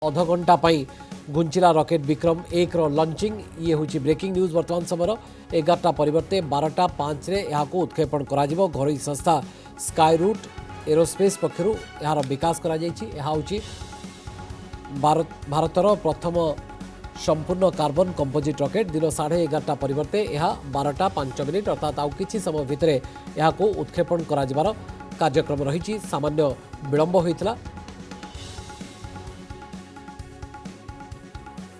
अध घंटा घुंचिला रॉकेट विक्रम 1 रो लॉन्चिंग ये हूँ ब्रेकिंग न्यूज। वर्तमान समय 11टा परिवर्ते 12:05 उत्क्षेपण करा घरोई संस्था स्काई रूट एरोस्पेस पक्षर यार विकास करा भारतर प्रथम संपूर्ण कार्बन कंपोजिट रॉकेट दिन 11:30 परिवर्ते 12:05 अर्थात आउ किछि समय भितर उत्क्षेपण करा कार्यक्रम रही। सामान्य विलंब होइतला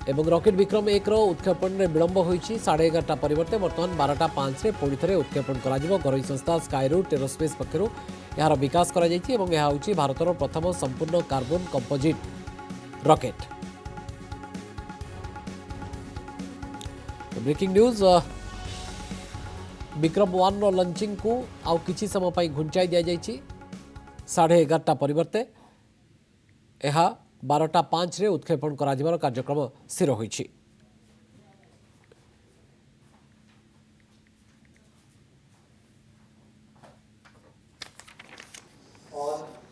एवं रॉकेट विक्रम 1 रो उत्क्षेपण में विलंब होइछि। 11:30 परिवर्ते बर्तमान 12:05 पुणी थे उत्क्षेपण करा घरोई संस्था स्काई रूट एरोस्पेस पक्षर यार विकास करा एवं यह हूँ भारतर प्रथम संपूर्ण carbon composite rocket. Breaking news Vikram 1 रो लॉन्चिंग को आउ किछि समय पई घुंचाई दिया जाइछि। 11:30 परिवर्ते यह 12:05 उत्क्षेपण करा कार्यक्रम स्थिर होइछि।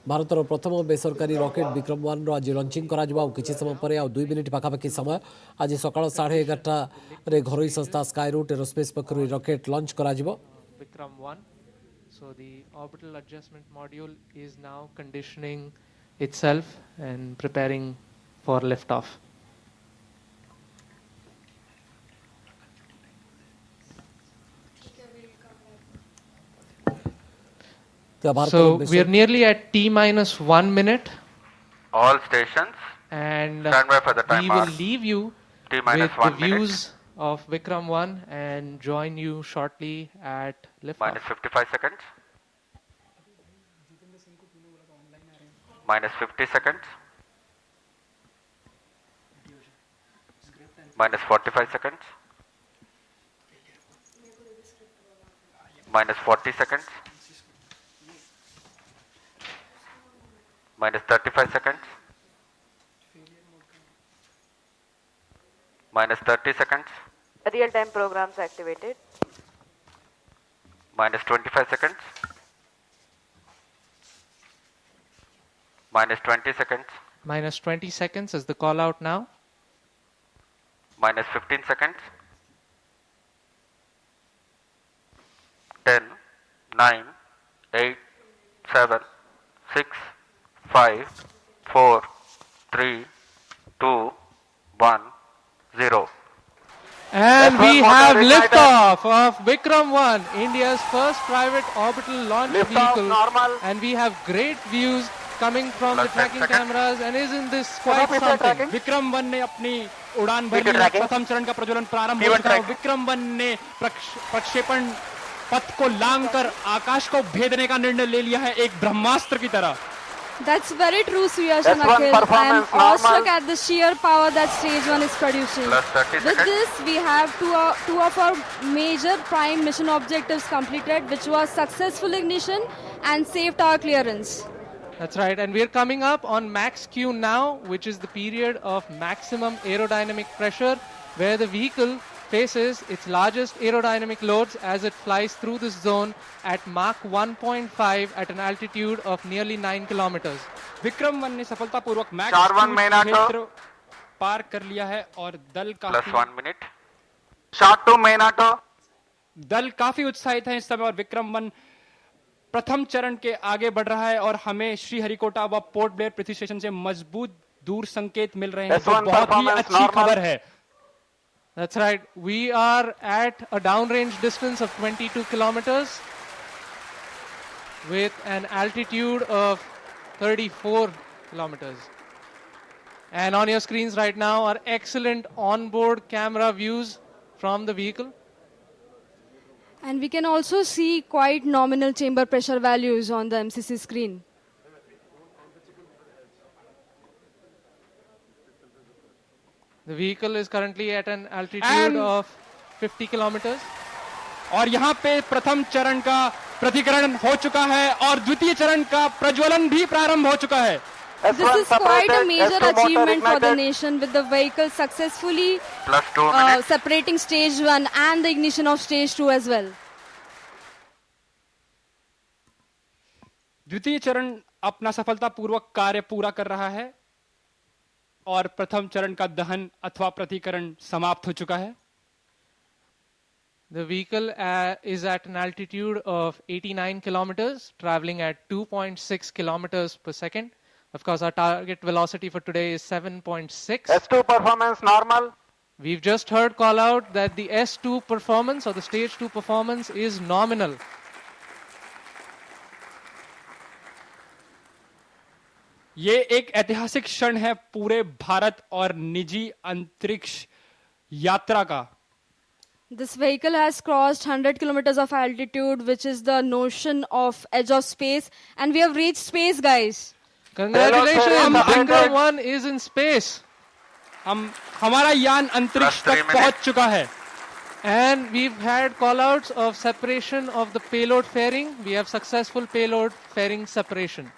भारतर प्रथम बेसरकारी रॉकेट विक्रम 1 रो आज लॉन्चिंग करा किछि समय पर 2 मिनिट पाखापाखि समय आज सकाळ 11:30 रे घरोई संस्था स्काई रूट एरोस्पेस पक्षरु रॉकेट लॉन्च करा Vikram 1. So the orbital adjustment module is now conditioning itself and preparing for liftoff. So we are nearly at T-1 minute. All stations and stand by for the we timer. will leave you with T-1 the minute. views of Vikram 1 and join you shortly at liftoff. Minus 55 seconds. Minus 50 seconds. Minus 45 seconds. Minus 40 seconds. Minus 35 seconds. Minus 30 seconds. Real-time programs activated. Minus 25 seconds. Minus 20 seconds. Minus 20 seconds is the call out now. Minus 15 seconds. 10, 9, 8, 7, 6, 5, 4, 3, 2, 1, 0. And F1 we motor have ignited. liftoff of Vikram 1, India's first private orbital launch Liftoff vehicle. normal. And we have great views coming from Plus the tracking 10 seconds. cameras. And isn't this quite P1 something? tracking. Vikram 1 ने अपनी उड़ान भरी P2 है। tracking. प्रथम चरण का प्रज्वलन प्रारंभ हो P1 चुका है। tracking. विक्रम 1 ने प्रक्षेपण पथ को लांघकर आकाश को भेदने का निर्णय ले लिया है, एक ब्रह्मास्त्र की तरह। That's very true, Suyash and F1 Akhil. I am performance awestruck normal. at the sheer power that stage 1 is producing. Plus 30 With seconds. this, we have two of our major prime mission objectives completed, which was successful ignition and safe tower clearance. That's right. And we're coming up on max Q now, which is the period of maximum aerodynamic pressure, where the vehicle faces its largest aerodynamic loads as it flies through this zone at Mach 1.5 at an altitude of nearly 9 kilometers. Vikram 1 ने सफलतापूर्वक max Sharwan Minato. क्षेत्र पार कर लिया है और Plus 1 minute. Shot to Minato. दल काफी उत्साहित है इस समय और विक्रम 1 प्रथम चरण के आगे बढ़ रहा है और हमें श्रीहरिकोटा व पोर्ट ब्लेयर पृथ्वी स्टेशन से मजबूत दूर संकेत मिल रहे हैं, जो S1 बहुत ही performance अच्छी normal. खबर है। That's right. We are at a downrange distance of 22 kilometers with an altitude of 34 kilometers. And on your screens right now are excellent onboard camera views from the vehicle. And we can also see quite nominal chamber pressure values on the MCC screen. The vehicle is currently at an altitude And- of 50 kilometers. और यहाँ पे प्रथम चरण का प्रतिकरण हो चुका है और द्वितीय चरण का प्रज्वलन भी प्रारंभ हो चुका है। This S1 is quite a separated, major S2 motor achievement for the ignited. nation, with the vehicle successfully Plus 2 minutes. separating stage 1 and the ignition of stage 2 as well. द्वितीय चरण अपना सफलतापूर्वक कार्य पूरा कर रहा है। और प्रथम चरण का दहन अथवा प्रतिकरण समाप्त हो चुका है। The vehicle is at an altitude of 89 kilometers, traveling at 2.6 kilometers per second. Of course, our target velocity for today is 7.6. S2 performance normal. We've just heard call out that the S2 performance or the stage 2 performance is nominal. ये एक ऐतिहासिक क्षण है पूरे भारत और निजी अंतरिक्ष यात्रा का। This vehicle has crossed 100 kilometers of altitude, which is the notion of edge of space, and we have reached space, guys. Congratulations, Hello, sir. Vikram 1 is in space. हमारा यान अंतरिक्ष Plus 3 तक पहुंच चुका है। And we've had callouts of separation of the payload fairing. We have successful payload fairing separation.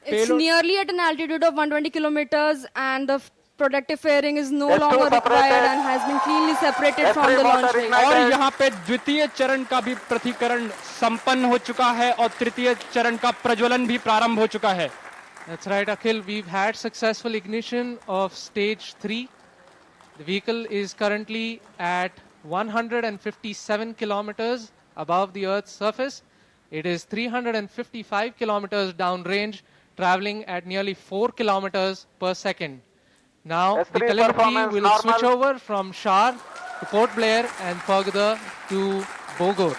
It's Payload- nearly at an altitude of 120 kilometers, and the protective fairing is no S2 longer required separated. and has been cleanly separated S3 from the launch motor vehicle. ignited. और यहाँ पे द्वितीय चरण का भी प्रतिकरण संपन्न हो चुका है और तृतीय चरण का प्रज्वलन भी प्रारंभ हो चुका है। That's right, Akhil. We've had successful ignition of stage 3. The vehicle is currently at 157 kilometers above the Earth's surface. It is 355 kilometers downrange, traveling at nearly 4 kilometers per second. Now, the S3 telemetry performance will normal. switch over from Shar to Port Blair and further to Bogor.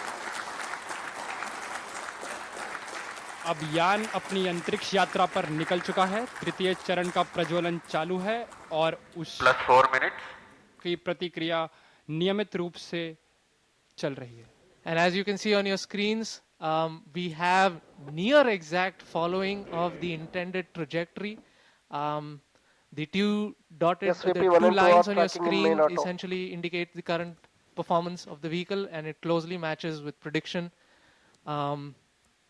अब यान अपनी अंतरिक्ष यात्रा पर निकल चुका है। तृतीय चरण का प्रज्वलन चालू है और उसकी Plus 4 minutes. प्रतिक्रिया नियमित रूप से चल रही है। And as you can see on your screens, we have near exact following of the intended trajectory. The two SVP two Volume 2 lines of on your tracking in screen main auto. essentially indicate the current performance of the vehicle, and it closely matches with prediction.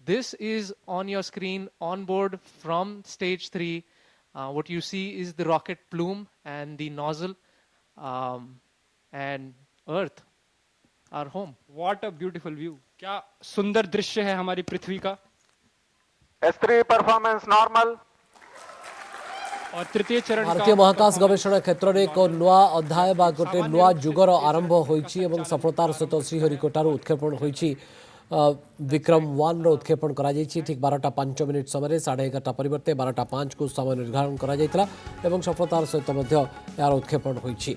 This is on your screen on board from stage 3. What you see is the rocket plume and the nozzle, and Earth, our home. What a beautiful view! क्या सुंदर दृश्य है हमारी पृथ्वी का। S3 performance normal. और तृतीय चरण भारतीय का महाकाश गवेषणा क्षेत्र में एक नुआ अध्याय बा गोटे नुआ जुगर आरंभ होइछि एवं सफलतार सहित श्रीहरिकोटार उत्क्षेपण होइछि। विक्रम 1 रो उत्क्षेपण करा जाइछि ठीक 12:05 मिनिट समय 11:30 परिवर्ते 12:05 को समय निर्धारण करा जाइतला एवं सफलतार सहित मध्य यार उत्क्षेपण होइछि।